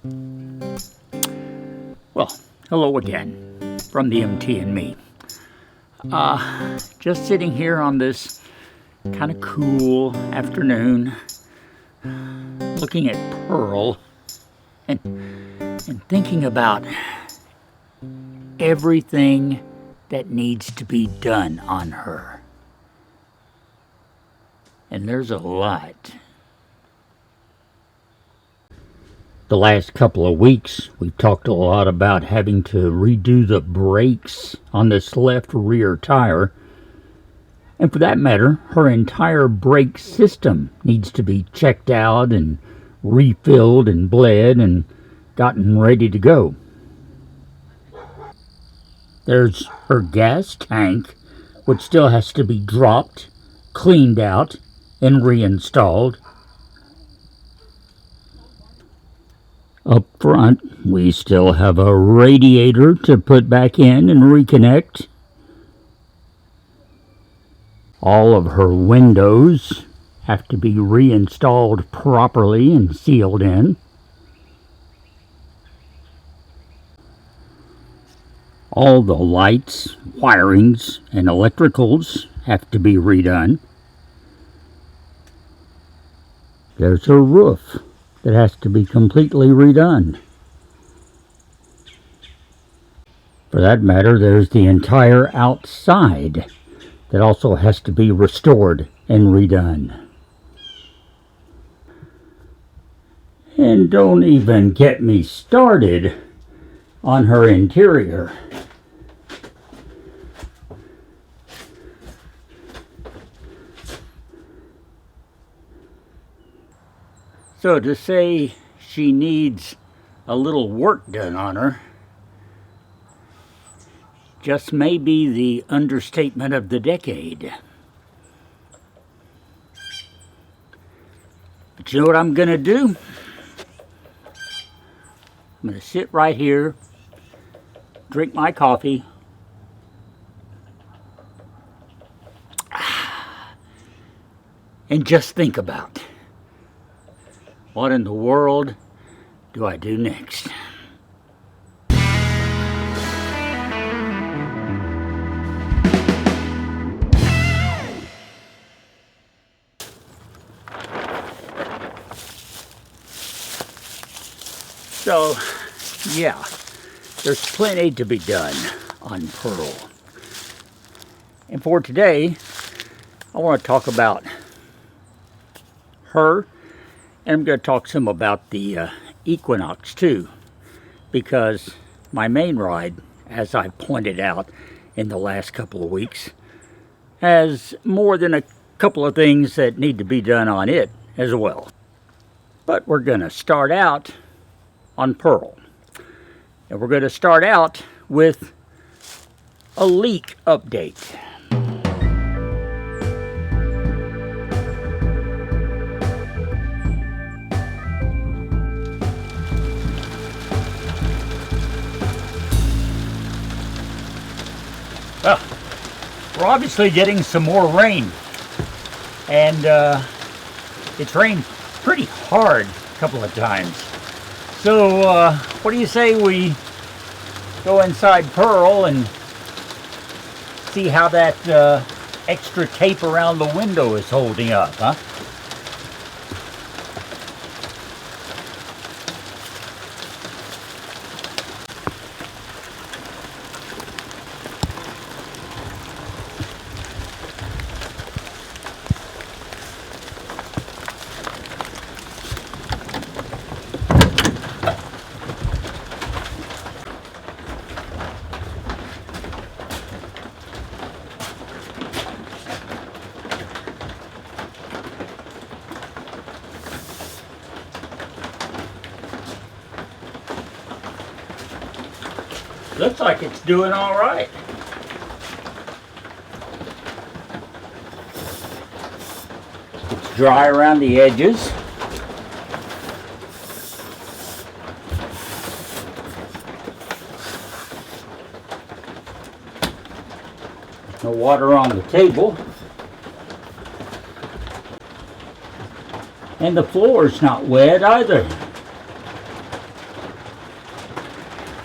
Well, hello again from the MT and me. Just sitting here on this kind of cool afternoon, looking at Pearl and thinking about everything that needs to be done on her. And there's a lot. The last couple of weeks, we've talked a lot about having to redo the brakes on this left rear tire. And for that matter, her entire brake system needs to be checked out and refilled and bled and gotten ready to go. There's her gas tank, which still has to be dropped, cleaned out, and reinstalled. Up front, we still have a radiator to put back in and reconnect. All of her windows have to be reinstalled properly and sealed in. All the lights, wirings, and electricals have to be redone. There's her roof that has to be completely redone. For that matter, there's the entire outside that also has to be restored and redone. And don't even get me started on her interior. So to say she needs a little work done on her just may be the understatement of the decade. But you know what I'm going to do? I'm going to sit right here, drink my coffee, and just think about what in the world do I do next? So, yeah, there's plenty to be done on Pearl. And for today, I want to talk about her. And I'm going to talk some about the Equinox too, because my main ride, as I pointed out in the last couple of weeks, has more than a couple of things that need to be done on it as well. But we're going to start out on Pearl. And we're going to start out with a leak update. Well, we're obviously getting some more rain, and it's rained pretty hard a couple of times. So what do you say we go inside Pearl and see how that extra tape around the window is holding up, huh? Looks like it's doing all right. It's dry around the edges. No water on the table. And the floor's not wet either.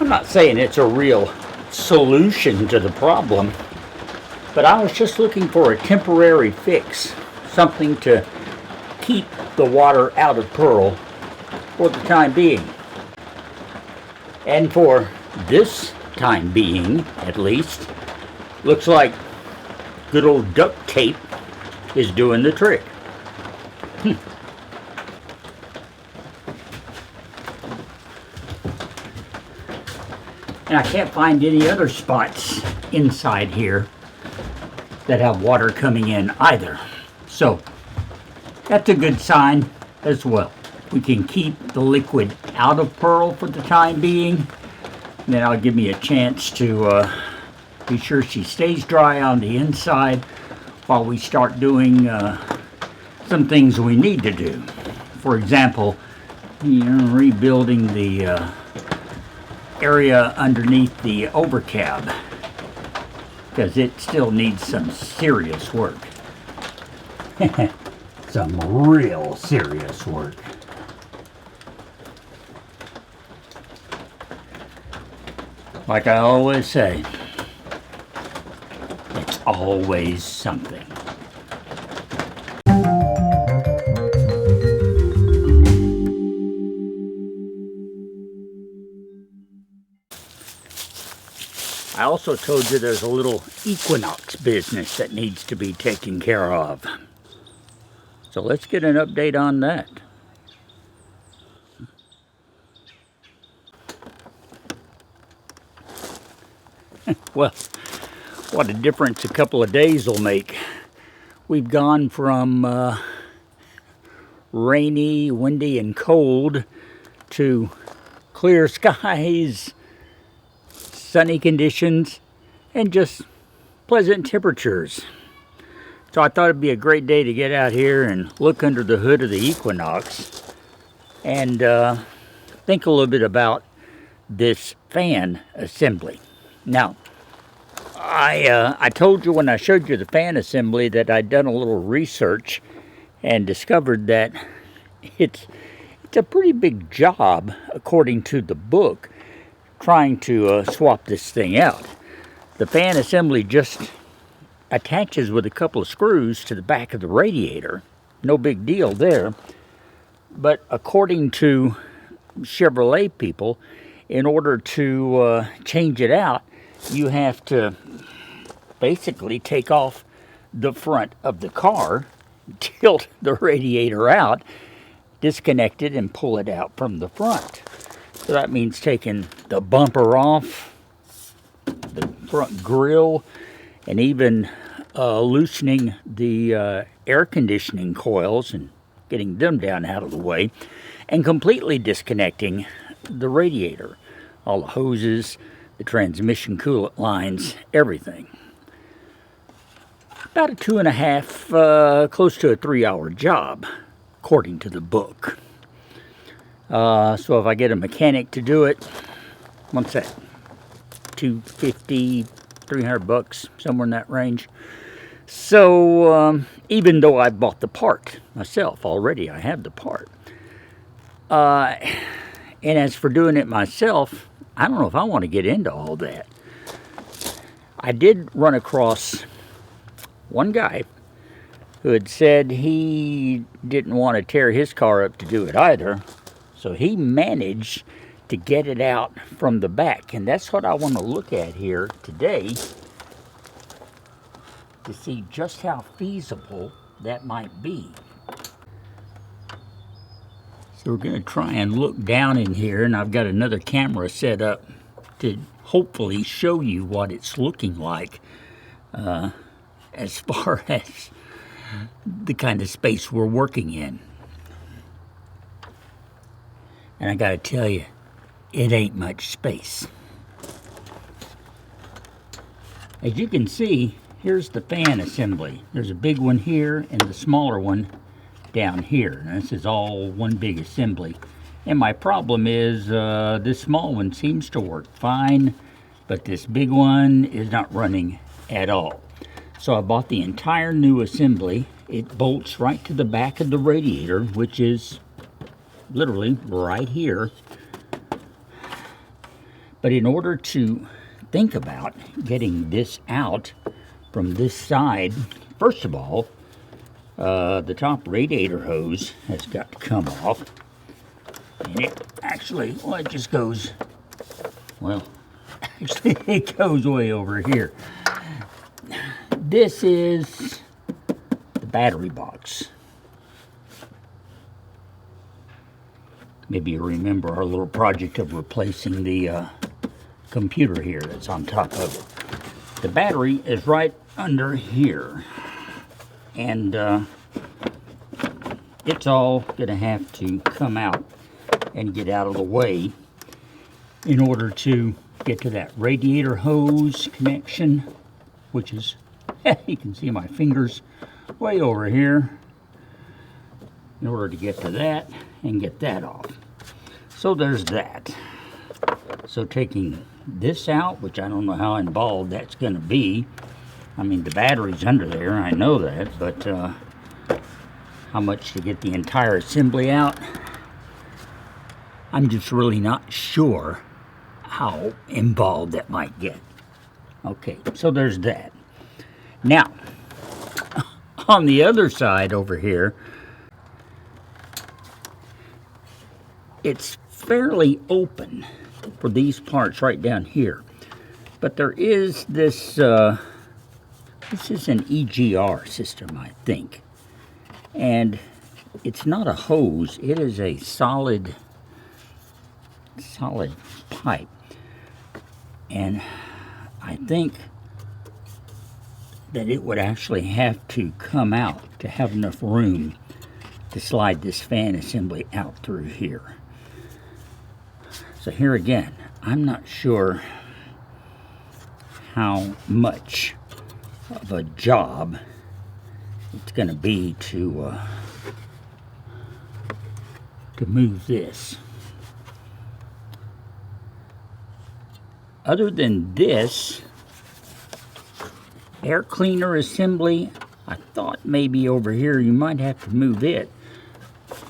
I'm not saying it's a real solution to the problem, but I was just looking for a temporary fix, something to keep the water out of Pearl for the time being. And for this time being, at least, looks like good old duct tape is doing the trick. And I can't find any other spots inside here that have water coming in either. So that's a good sign as well. We can keep the liquid out of Pearl for the time being. And then that'll give me a chance to be sure she stays dry on the inside while we start doing some things we need to do. For example, rebuilding the area underneath the overcab, because it still needs some serious work. Some real serious work. Like I always say, it's always something. I also told you there's a little Equinox business that needs to be taken care of. So let's get an update on that. Well, what a difference a couple of days will make. We've gone from rainy, windy, and cold to clear skies, sunny conditions, and just pleasant temperatures. So I thought it'd be a great day to get out here and look under the hood of the Equinox and think a little bit about this fan assembly. Now, I told you when I showed you the fan assembly that I'd done a little research and discovered that it's a pretty big job, according to the book, trying to swap this thing out. The fan assembly just attaches with a couple of screws to the back of the radiator. No big deal there. But according to Chevrolet people, in order to change it out, you have to basically take off the front of the car, tilt the radiator out, disconnect it, and pull it out from the front. So that means taking the bumper off, the front grille, and even loosening the air conditioning coils and getting them down out of the way, and completely disconnecting the radiator, all the hoses, the transmission coolant lines, everything. About a 2.5, close to a 3-hour job, according to the book. So if I get a mechanic to do it, what's that? $250, $300, somewhere in that range. So even though I bought the part myself already, I have the part. And as for doing it myself, I don't know if I want to get into all that. I did run across one guy who had said he didn't want to tear his car up to do it either. So he managed to get it out from the back. And that's what I want to look at here today, to see just how feasible that might be. So we're going to try and look down in here, and I've got another camera set up to hopefully show you what it's looking like as far as the kind of space we're working in. And I got to tell you, it ain't much space. As you can see, here's the fan assembly. There's a big one here and the smaller one down here. And this is all one big assembly. And my problem is this small one seems to work fine, but this big one is not running at all. So I bought the entire new assembly. It bolts right to the back of the radiator, which is literally right here. But in order to think about getting this out from this side, first of all, the top radiator hose has got to come off. And it actually, well, it just goes, well, actually it goes way over here. This is the battery box. Maybe you remember our little project of replacing the computer here that's on top of it. The battery is right under here. And it's all going to have to come out and get out of the way in order to get to that radiator hose connection, which is, you can see my fingers way over here, in order to get to that and get that off. So there's that. So taking this out, which I don't know how involved that's going to be. I mean, the battery's under there, I know that, but how much to get the entire assembly out, I'm just really not sure how involved that might get. Okay, so there's that. Now, on the other side over here, it's fairly open for these parts right down here. But there is this, this is an EGR system, I think. And it's not a hose, it is a solid pipe. And I think that it would actually have to come out to have enough room to slide this fan assembly out through here. So here again, I'm not sure how much of a job it's going to be to move this. Other than this air cleaner assembly, I thought maybe over here you might have to move it,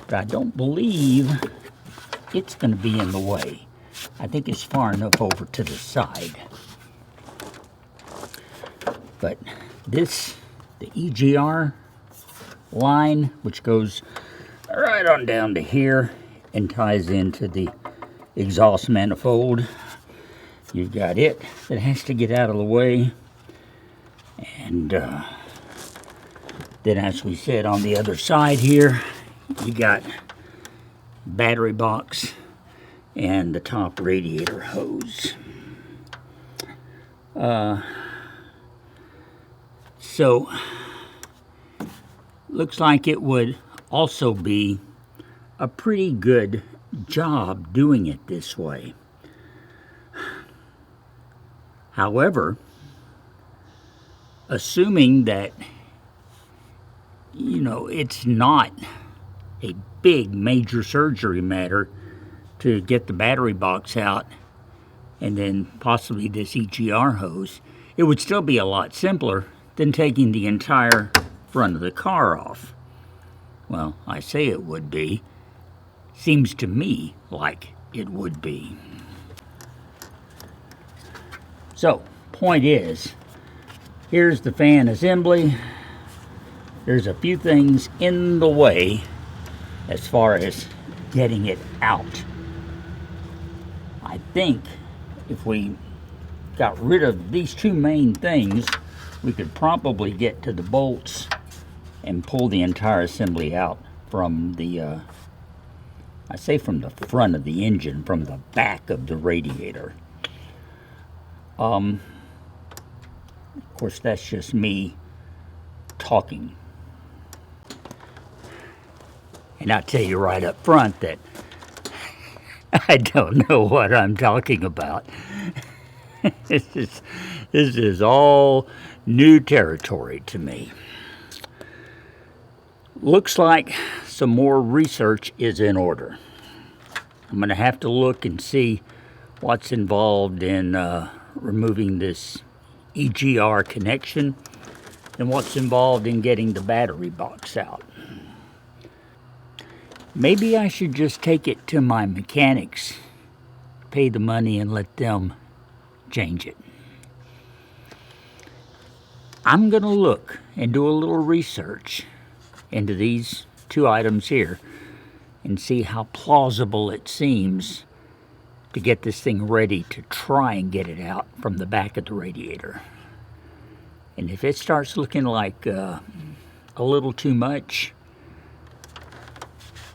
but I don't believe it's going to be in the way. I think it's far enough over to the side. But this, the EGR line, which goes right on down to here and ties into the exhaust manifold, you've got it that has to get out of the way. And then, as we said, on the other side here, you got battery box and the top radiator hose. So, looks like it would also be a pretty good job doing it this way. However, assuming that, you know, it's not a big major surgery matter to get the battery box out and then possibly this EGR hose, it would still be a lot simpler than taking the entire front of the car off. Well, I say it would be. Seems to me like it would be. So, point is, here's the fan assembly. There's a few things in the way as far as getting it out. I think if we got rid of these two main things, we could probably get to the bolts and pull the entire assembly out from the, I say from the front of the engine, from the back of the radiator. Of course, that's just me talking. And I'll tell you right up front that I don't know what I'm talking about. This is all new territory to me. Looks like some more research is in order. I'm going to have to look and see what's involved in removing this EGR connection and what's involved in getting the battery box out. Maybe I should just take it to my mechanic's pay the money and let them change it. I'm going to look and do a little research into these two items here and see how plausible it seems to get this thing ready to try and get it out from the back of the radiator. And if it starts looking like a little too much,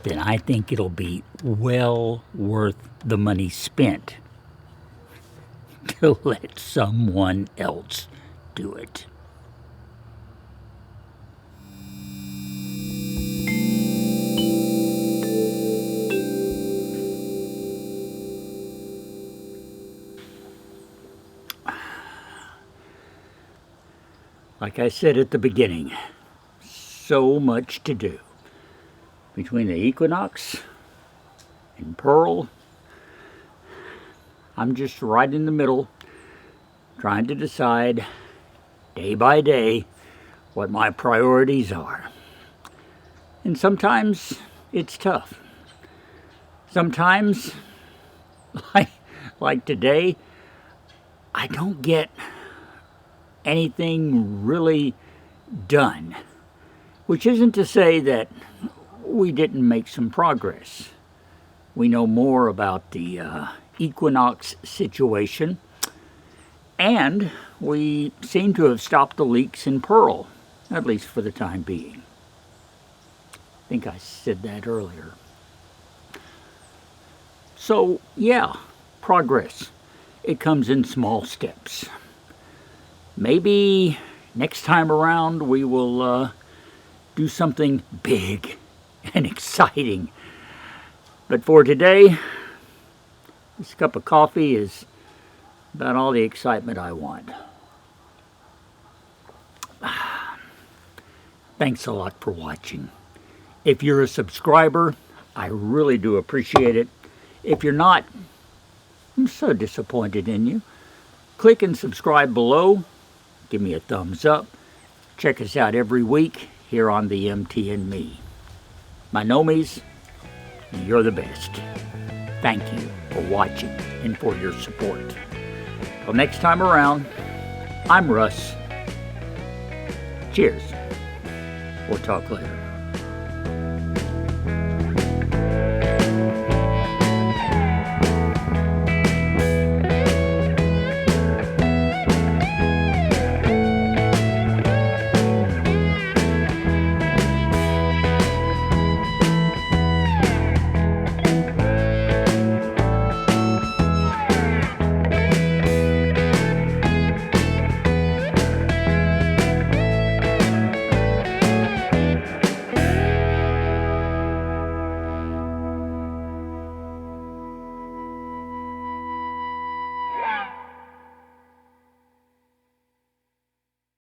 then I think it'll be well worth the money spent to let someone else do it. Like I said at the beginning, so much to do. Between the Equinox and Pearl, I'm just right in the middle, trying to decide day by day what my priorities are. And sometimes it's tough. Sometimes, like today, I don't get anything really done, which isn't to say that we didn't make some progress. We know more about the Equinox situation, and we seem to have stopped the leaks in Pearl, at least for the time being. I think I said that earlier. So, yeah, progress. It comes in small steps. Maybe next time around we will do something big and exciting. But for today, this cup of coffee is about all the excitement I want. Thanks a lot for watching. If you're a subscriber, I really do appreciate it. If you're not, I'm so disappointed in you. Click and subscribe below. Give me a thumbs up. Check us out every week here on the MT and Me. My nomies, you're the best. Thank you for watching and for your support. Till next time around, I'm Russ. Cheers. We'll talk later.